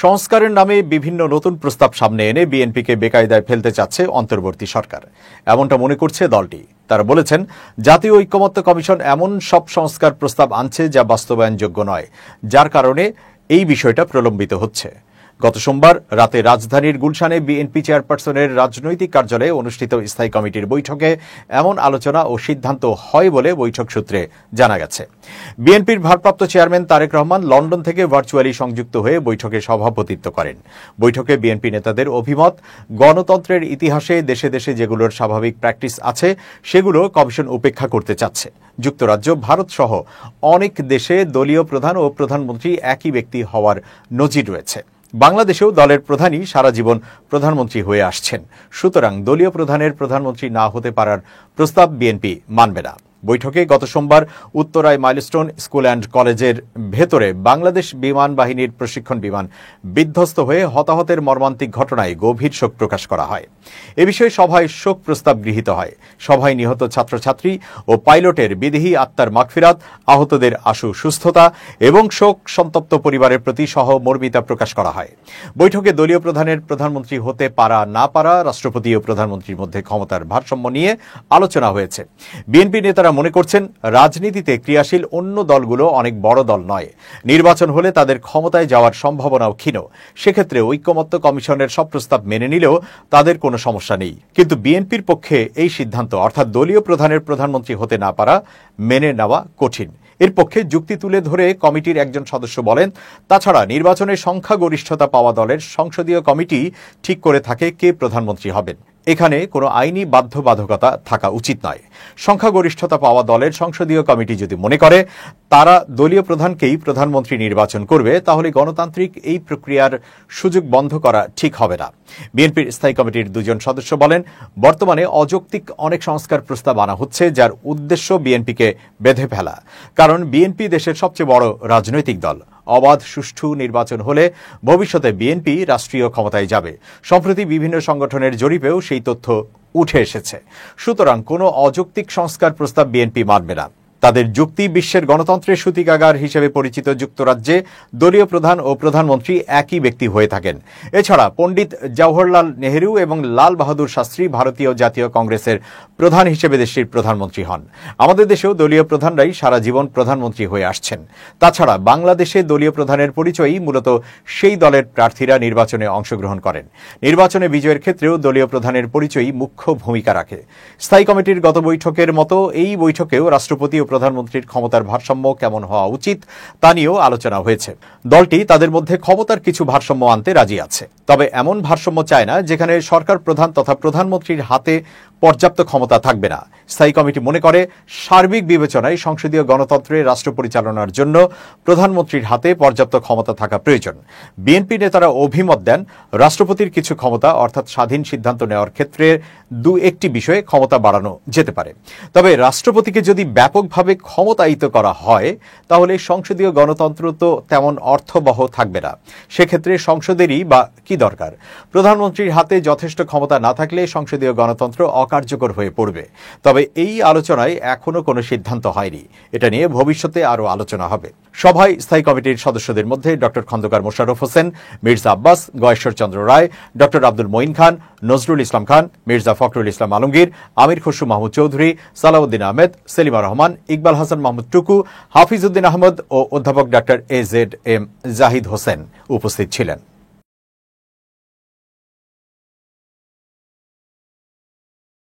সংস্কারের নামে বিভিন্ন নতুন প্রস্তাব সামনে এনে বিএনপিকে বেকায়দায় ফেলতে চাচ্ছে অন্তর্বর্তী সরকার, এমনটা মনে করছে দলটি। তারা বলেছেন, জাতীয় ঐকমত্য কমিশন এমন সব সংস্কার প্রস্তাব আনছে যা বাস্তবায়নযোগ্য নয়, যার কারণে এই বিষয়টা প্রলম্বিত হচ্ছে। গত সোমবার রাতে রাজধানীর গুলশানে বিএনপি চেয়ারপারসনের রাজনৈতিক কার্যালয়ে অনুষ্ঠিত স্থায়ী কমিটির বৈঠকে এমন আলোচনা ও সিদ্ধান্ত হয় বলে বৈঠক সূত্রে জানা গেছে। বিএনপির ভারপ্রাপ্ত চেয়ারম্যান তারেক রহমান লন্ডন থেকে ভার্চুয়ালি সংযুক্ত হয়ে বৈঠকে সভাপতিত্ব করেন। বৈঠকে বিএনপি নেতাদের অভিমত, গণতন্ত্রের ইতিহাসে দেশে দেশে যেগুলোর স্বাভাবিক প্র্যাকটিস আছে সেগুলো কমিশন উপেক্ষা করতে চাচ্ছে। যুক্তরাজ্য, ভারত সহ অনেক দেশে দলীয় প্রধান ও প্রধানমন্ত্রী একই ব্যক্তি হওয়ার নজির রয়েছে। বাংলাদেশেও দলের প্রধানই সারা জীবন প্রধানমন্ত্রী হয়ে আসছেন। সুতরাং দলীয় প্রধানের প্রধানমন্ত্রী না হতে পারার প্রস্তাব বিএনপি মানবে না। বৈঠকে গত সোমবার উত্তরায় মাইলস্টোন স্কুল অ্যান্ড কলেজের ভেতরে বাংলাদেশ বিমান বাহিনীর প্রশিক্ষণ বিমান বিধ্বস্ত হয়ে হতাহতের মর্মান্তিক ঘটনায় গভীর শোক প্রকাশ করা হয়। এ বিষয়ে সভায় শোক প্রস্তাব গৃহীত হয়। সভায় নিহত ছাত্রছাত্রী ও পাইলটের বিদেহী আত্মার মাগফিরাত, আহতদের আশু সুস্থতা এবং শোক সন্তপ্ত পরিবারের প্রতি সহমর্মিতা প্রকাশ করা হয়। বৈঠকে দলীয় প্রধানের প্রধানমন্ত্রী হতে পারা না পারা, রাষ্ট্রপতি ও প্রধানমন্ত্রীর মধ্যে ক্ষমতার ভারসাম্য নিয়ে আলোচনা হয়েছে। বিএনপি নেতারা মনে করছেন, রাজনীতিতে ক্রিয়াশীল অন্য দলগুলো অনেক বড় দল নয়। নির্বাচন হলে তাদের ক্ষমতায় যাওয়ার সম্ভাবনাও ক্ষীণ। সেক্ষেত্রে ঐকমত্য কমিশনের সব প্রস্তাব মেনে নিলেও তাদের কোনো সমস্যা নেই। কিন্তু বিএনপির পক্ষে এই সিদ্ধান্ত, অর্থাৎ দলীয় প্রধানের প্রধানমন্ত্রী হতে না পারা, মেনে নেওয়া কঠিন। এর পক্ষে যুক্তি তুলে ধরে কমিটির একজন সদস্য বলেন, তাছাড়া নির্বাচনে সংখ্যাগরিষ্ঠতা পাওয়া দলের সংসদীয় কমিটি ঠিক করে থাকে কে প্রধানমন্ত্রী হবেন। এখানে কোনো আইনি বাধ্যবাধকতা থাকা উচিত নয়। সংখ্যাগরিষ্ঠতা পাওয়া দলের সংসদীয় কমিটি যদি মনে করে তারা দলীয় প্রধানকেই প্রধানমন্ত্রী নির্বাচন করবে, তাহলে গণতান্ত্রিক এই প্রক্রিয়ার সুযোগ বন্ধ করা ঠিক হবে না। বিএনপির স্থায়ী কমিটির দুজন সদস্য বলেন, বর্তমানে অযৌক্তিক অনেক সংস্কার প্রস্তাব আনা হচ্ছে, যার উদ্দেশ্য বিএনপিকে বেঁধে ফেলা। কারণ বিএনপি দেশের সবচেয়ে বড় রাজনৈতিক দল। অবাধ সুষ্ঠু নির্বাচন হলে ভবিষ্যতে বিএনপি রাষ্ট্রীয় ক্ষমতায় যাবে। সম্প্রতি বিভিন্ন সংগঠনের জরিপেও সেই তথ্য উঠে এসেছে। সুতরাং কোনো অযৌক্তিক সংস্কার প্রস্তাব বিএনপি মানবে না। তাদের যুক্তি, বিশ্বের গণতন্ত্রের সূতিকাগার হিসেবে পরিচিত যুক্তরাজ্যে দলীয় প্রধান ও প্রধানমন্ত্রী একই ব্যক্তি হয়ে থাকেন। এছাড়া পণ্ডিত জওহরলাল নেহেরু এবং লাল বাহাদুর শাস্ত্রী ভারতীয় জাতীয় কংগ্রেসের প্রধান হিসেবে দেশটির প্রধানমন্ত্রী হন। আমাদের দেশেও দলীয় প্রধানরাই সারা জীবন প্রধানমন্ত্রী হয়ে আসছেন। তাছাড়া বাংলাদেশে দলীয় প্রধানের পরিচয়ই মূলত সেই দলের প্রার্থীরা নির্বাচনে অংশগ্রহণ করেন। নির্বাচনে বিজয়ের ক্ষেত্রেও দলীয় প্রধানের পরিচয়ই মুখ্য ভূমিকা রাখে। স্থায়ী কমিটির গত বৈঠকের মতো এই বৈঠকেও রাষ্ট্রপতি ও প্রধানমন্ত্রীর ক্ষমতার ভারসাম্য কেমন হওয়া উচিত তা নিয়েও আলোচনা হয়েছে। দলটি তাদের মধ্যে ক্ষমতার কিছু ভারসাম্য আনতে রাজি আছে, তবে এমন ভারসাম্য চায় না যেখানে সরকার প্রধান তথা প্রধানমন্ত্রীর হাতে পর্যাপ্ত ক্ষমতা থাকবে না। স্থায়ী কমিটি মনে করে, সার্বিক বিবেচনায় সংসদীয় গণতন্ত্রের রাষ্ট্র পরিচালনার জন্য প্রধানমন্ত্রীর হাতে পর্যাপ্ত ক্ষমতা থাকা প্রয়োজন। বিএনপি নেতারা অভিমত দেন, রাষ্ট্রপতির কিছু ক্ষমতা, অর্থাৎ স্বাধীন সিদ্ধান্ত নেওয়ার ক্ষেত্রে একটি বিষয়ে ক্ষমতা বাড়ানো যেতে পারে। তবে রাষ্ট্রপতিকে যদি ব্যাপকভাবে ক্ষমতায়িত করা হয় তাহলে সংসদীয় গণতন্ত্র তো তেমন অর্থবহ থাকবে না। সেক্ষেত্রে সংসদেরই বা কি দরকার? প্রধানমন্ত্রীর হাতে যথেষ্ট ক্ষমতা না থাকলে সংসদীয় গণতন্ত্র অকার্যকর হয়ে পড়বে। তবে এই আলোচনায় এখনো কোনো সিদ্ধান্ত হয়নি। এটা নিয়ে ভবিষ্যতে আরও আলোচনা হবে। সভায় স্থায়ী কমিটির সদস্যদের মধ্যে ড খন্দকার মোশাররফ হোসেন, মির্জা আব্বাস, গয়েশ্বর চন্দ্র রায়, ড আব্দুল মঈন খান, নজরুল ইসলাম খান, মির্জা ফখরুল ইসলাম আলমগীর, আমির খসরু মাহমুদ চৌধুরী, সালাউদ্দিন আহমেদ, সেলিমা রহমান, ইকবাল হাসান মাহমুদ টুকু, হাফিজউদ্দিন আহমদ ও অধ্যাপক ড AZM জাহিদ হোসেন উপস্থিত ছিলেন।